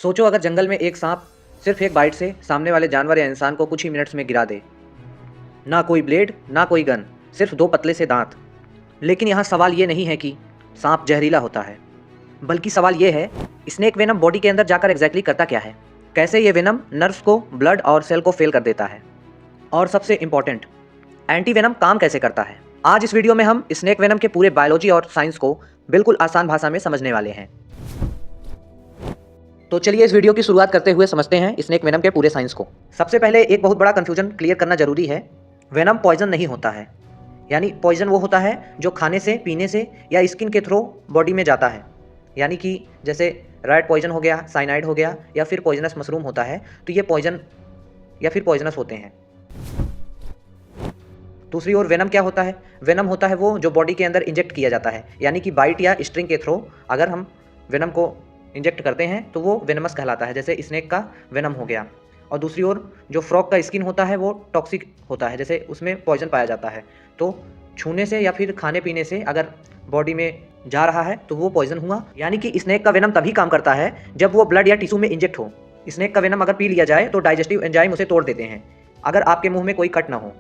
सोचो अगर जंगल में एक सांप सिर्फ एक बाइट से सामने वाले जानवर या इंसान को कुछ ही मिनट्स में गिरा दे। ना कोई ब्लेड, ना कोई गन, सिर्फ दो पतले से दांत। लेकिन यहाँ सवाल ये नहीं है कि सांप जहरीला होता है, बल्कि सवाल ये है स्नेक वेनम बॉडी के अंदर जाकर एग्जैक्टली करता क्या है, कैसे ये वेनम नर्व्स को, ब्लड और सेल को फेल कर देता है, और सबसे इंपॉर्टेंट, एंटी वेनम काम कैसे करता है। आज इस वीडियो में हम स्नेक वेनम के पूरे बायोलॉजी और साइंस को बिल्कुल आसान भाषा में समझने वाले हैं। तो चलिए इस वीडियो की शुरुआत करते हुए समझते हैं स्नेक वेनम के पूरे साइंस को। सबसे पहले एक बहुत बड़ा कंफ्यूजन क्लियर करना जरूरी है। वेनम पॉइजन नहीं होता है, यानी पॉइजन वो होता है जो खाने से, पीने से या स्किन के थ्रू बॉडी में जाता है। यानी कि जैसे रैट पॉइजन हो गया, साइनाइड हो गया, या फिर पॉइजनस मशरूम होता है, तो ये पॉइजन या फिर पॉइजनस होते हैं। दूसरी ओर वेनम क्या होता है? वेनम होता है वो जो बॉडी के अंदर इंजेक्ट किया जाता है, यानी कि बाइट या स्ट्रिंग के थ्रू अगर हम वेनम को इंजेक्ट करते हैं तो वो वेनमस कहलाता है, जैसे स्नेक का वेनम हो गया। और दूसरी ओर जो फ्रॉग का स्किन होता है वो टॉक्सिक होता है, जैसे उसमें पॉइजन पाया जाता है। तो छूने से या फिर खाने पीने से अगर बॉडी में जा रहा है तो वो पॉइजन हुआ। यानी कि स्नेक का वेनम तभी काम करता है जब वो ब्लड या टिश्यू में इंजेक्ट हो। स्नेक का वेनम अगर पी लिया जाए तो डाइजेस्टिव एंजाइम उसे तोड़ देते हैं, अगर आपके मुंह में कोई कट ना हो।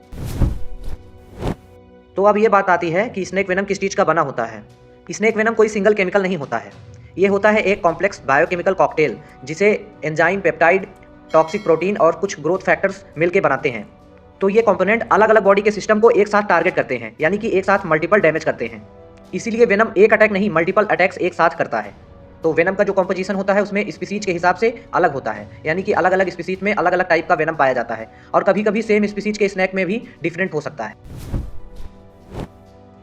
तो अब ये बात आती है कि स्नेक वेनम किस चीज़ का बना होता है। स्नेक वेनम कोई सिंगल केमिकल नहीं होता है, ये होता है एक कॉम्प्लेक्स बायोकेमिकल कॉकटेल, जिसे एंजाइम, पेप्टाइड, टॉक्सिक प्रोटीन और कुछ ग्रोथ फैक्टर्स मिलकर बनाते हैं। तो ये कंपोनेंट अलग अलग बॉडी के सिस्टम को एक साथ टारगेट करते हैं, यानी कि एक साथ मल्टीपल डैमेज करते हैं। इसीलिए वेनम एक अटैक नहीं, मल्टीपल अटैक्स एक साथ करता है। तो वेनम का जो कॉम्पोजिशन होता है उसमें स्पीसीज के हिसाब से अलग होता है, यानी कि अलग अलग स्पीसीज में अलग अलग टाइप का वेनम पाया जाता है, और कभी कभी सेम स्पीसीज के स्नेक में भी डिफरेंट हो सकता है।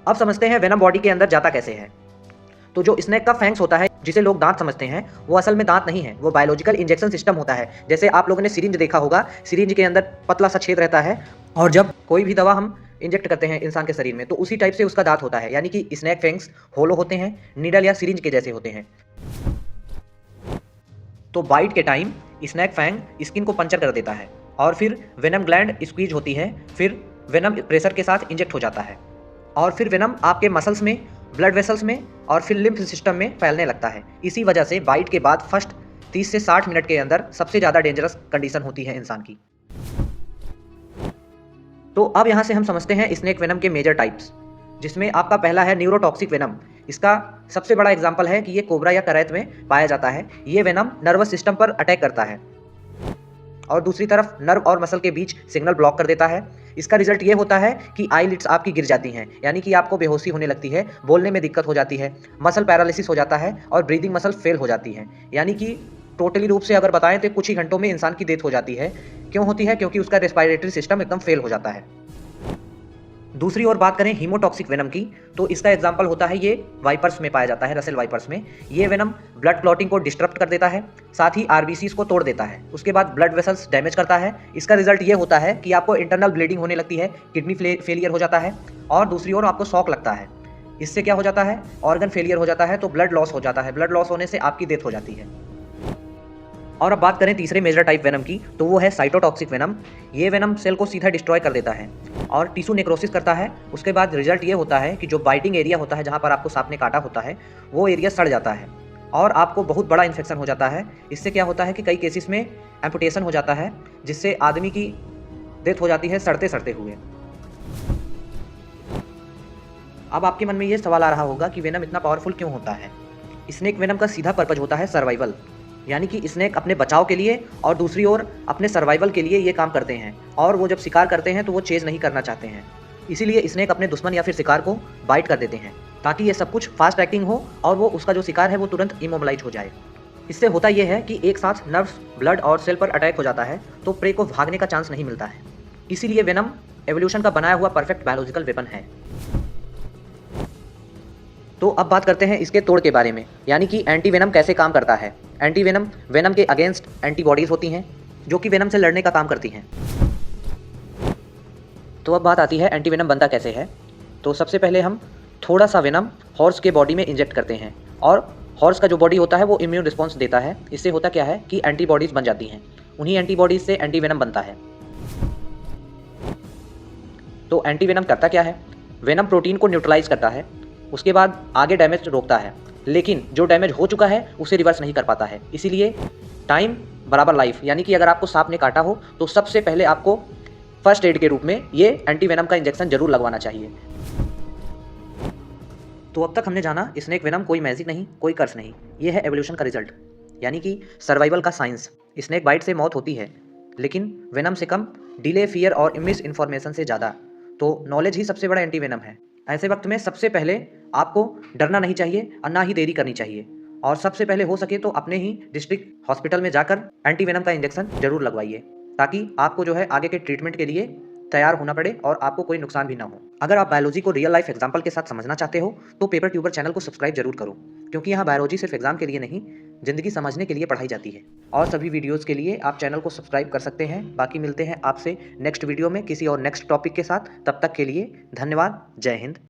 अब समझते हैं वेनम बॉडी के अंदर जाता कैसे है। तो जो स्नेक का फैंग्स होता है, जिसे लोग दांत समझते हैं, वो असल में दांत नहीं है, वो बायोलॉजिकल इंजेक्शन सिस्टम होता है। जैसे आप लोगों ने सिरिंज देखा होगा, सिरिंज के अंदर पतला सा छेद रहता है, और जब कोई भी दवा हम इंजेक्ट करते हैं इंसान के शरीर में तो उसी टाइप से उसका दांत होता है। यानी कि स्नेक फैंग्स होलो होते हैं, नीडल या सिरिंज के जैसे होते हैं। तो बाइट के टाइम स्नेक फैंग स्किन को पंचर कर देता है, और फिर वेनम ग्लैंड स्क्वीज होती है, फिर वेनम प्रेशर के साथ इंजेक्ट हो जाता है, और फिर वेनम आपके मसल्स में, ब्लड वेसल्स में और फिर लिम्फ सिस्टम में फैलने लगता है। इसी वजह से बाइट के बाद फर्स्ट 30 से 60 मिनट के अंदर सबसे ज़्यादा डेंजरस कंडीशन होती है इंसान की। तो अब यहाँ से हम समझते हैं स्नेक वेनम के मेजर टाइप्स, जिसमें आपका पहला है न्यूरोटॉक्सिक वेनम। इसका सबसे बड़ा एग्जाम्पल है कि ये कोबरा या करैत में पाया जाता है। ये वेनम नर्वस सिस्टम पर अटैक करता है और दूसरी तरफ नर्व और मसल के बीच सिग्नल ब्लॉक कर देता है। इसका रिजल्ट ये होता है कि आईलिड्स आपकी गिर जाती हैं, यानी कि आपको बेहोशी होने लगती है, बोलने में दिक्कत हो जाती है, मसल पैरालिसिस हो जाता है और ब्रीदिंग मसल फेल हो जाती है। यानी कि टोटली रूप से अगर बताएं तो कुछ ही घंटों में इंसान की डेथ हो जाती है। क्यों होती है? क्योंकि उसका रेस्पिरेटरी सिस्टम एकदम फेल हो जाता है। दूसरी ओर बात करें हीमोटॉक्सिक वेनम की, तो इसका एग्जांपल होता है ये वाइपर्स में पाया जाता है, रसेल वाइपर्स में। ये वेनम ब्लड क्लॉटिंग को डिस्टर्ब कर देता है, साथ ही आरबीसीज को तोड़ देता है, उसके बाद ब्लड वेसल्स डैमेज करता है। इसका रिजल्ट ये होता है कि आपको इंटरनल ब्लीडिंग होने लगती है, किडनी फेलियर हो जाता है, और दूसरी ओर आपको शॉक लगता है। इससे क्या हो जाता है? ऑर्गन फेलियर हो जाता है, तो ब्लड लॉस हो जाता है। ब्लड लॉस होने से आपकी डेथ हो जाती है। और अब बात करें तीसरे मेजर टाइप वेनम की, तो वो है साइटोटॉक्सिक वेनम। ये वेनम सेल को सीधा डिस्ट्रॉय कर देता है और टिश्यू नेक्रोसिस करता है। उसके बाद रिजल्ट ये होता है कि जो बाइटिंग एरिया होता है, जहाँ पर आपको सांप ने काटा होता है, वो एरिया सड़ जाता है और आपको बहुत बड़ा इन्फेक्शन हो जाता है। इससे क्या होता है कि कई केसेस में एम्पुटेशन हो जाता है, जिससे आदमी की डेथ हो जाती है सड़ते सड़ते हुए। अब आपके मन में ये सवाल आ रहा होगा कि वेनम इतना पावरफुल क्यों होता है। स्नेक वेनम का सीधा पर्पज होता है सर्वाइवल, यानी कि स्नेक अपने बचाव के लिए और दूसरी ओर अपने सर्वाइवल के लिए ये काम करते हैं। और वो जब शिकार करते हैं तो वो चेज नहीं करना चाहते हैं, इसीलिए स्नेक अपने दुश्मन या फिर शिकार को बाइट कर देते हैं, ताकि ये सब कुछ फास्ट एक्टिंग हो और वो उसका जो शिकार है वो तुरंत इमोबिलाइज हो जाए। इससे होता यह है कि एक साथ नर्व्स, ब्लड और सेल पर अटैक हो जाता है, तो प्रे को भागने का चांस नहीं मिलता है। इसीलिए वेनम एवोल्यूशन का बनाया हुआ परफेक्ट बायोलॉजिकल वेपन है। तो अब बात करते हैं इसके तोड़ के बारे में, यानी कि एंटी वेनम कैसे काम करता है। एंटी वेनम वेनम के अगेंस्ट एंटीबॉडीज होती हैं, जो कि वेनम से लड़ने का काम करती हैं। तो अब बात आती है एंटी वेनम बनता कैसे है। तो सबसे पहले हम थोड़ा सा वेनम हॉर्स के बॉडी में इंजेक्ट करते हैं, और हॉर्स का जो बॉडी होता है वो इम्यून रिस्पॉन्स देता है। इससे होता क्या है कि एंटीबॉडीज बन जाती हैं, उन्हीं एंटीबॉडीज से एंटी वेनम बनता है। तो एंटी वेनम करता क्या है? वेनम प्रोटीन को न्यूट्रलाइज करता है, उसके बाद आगे डैमेज रोकता है, लेकिन जो डैमेज हो चुका है उसे रिवर्स नहीं कर पाता है। इसीलिए टाइम बराबर लाइफ, यानी कि अगर आपको सांप ने काटा हो तो सबसे पहले आपको फर्स्ट एड के रूप में ये एंटी वेनम का इंजेक्शन जरूर लगवाना चाहिए। तो अब तक हमने जाना स्नेक वेनम कोई मैजिक नहीं, कोई कर्स नहीं, ये है एवोल्यूशन का रिजल्ट, यानी कि सर्वाइवल का साइंस। स्नेक बाइट से मौत होती है, लेकिन वेनम से कम, डिले, फियर और मिस इन्फॉर्मेशन से ज़्यादा। तो नॉलेज ही सबसे बड़ा एंटी वेनम है। ऐसे वक्त में सबसे पहले आपको डरना नहीं चाहिए और ना ही देरी करनी चाहिए, और सबसे पहले हो सके तो अपने ही डिस्ट्रिक्ट हॉस्पिटल में जाकर एंटी वेनम का इंजेक्शन जरूर लगवाइए, ताकि आपको जो है आगे के ट्रीटमेंट के लिए तैयार होना पड़े और आपको कोई नुकसान भी ना हो। अगर आप बायोलॉजी को रियल लाइफ एग्जाम्पल के साथ समझना चाहते हो तो पेपर ट्यूबर चैनल को सब्सक्राइब जरूर करो, क्योंकि यहाँ बायोलॉजी सिर्फ एग्जाम के लिए नहीं, जिंदगी समझने के लिए पढ़ाई जाती है। और सभी वीडियोस के लिए आप चैनल को सब्सक्राइब कर सकते हैं। बाकी मिलते हैं आपसे नेक्स्ट वीडियो में किसी और नेक्स्ट टॉपिक के साथ। तब तक के लिए धन्यवाद। जय हिंद।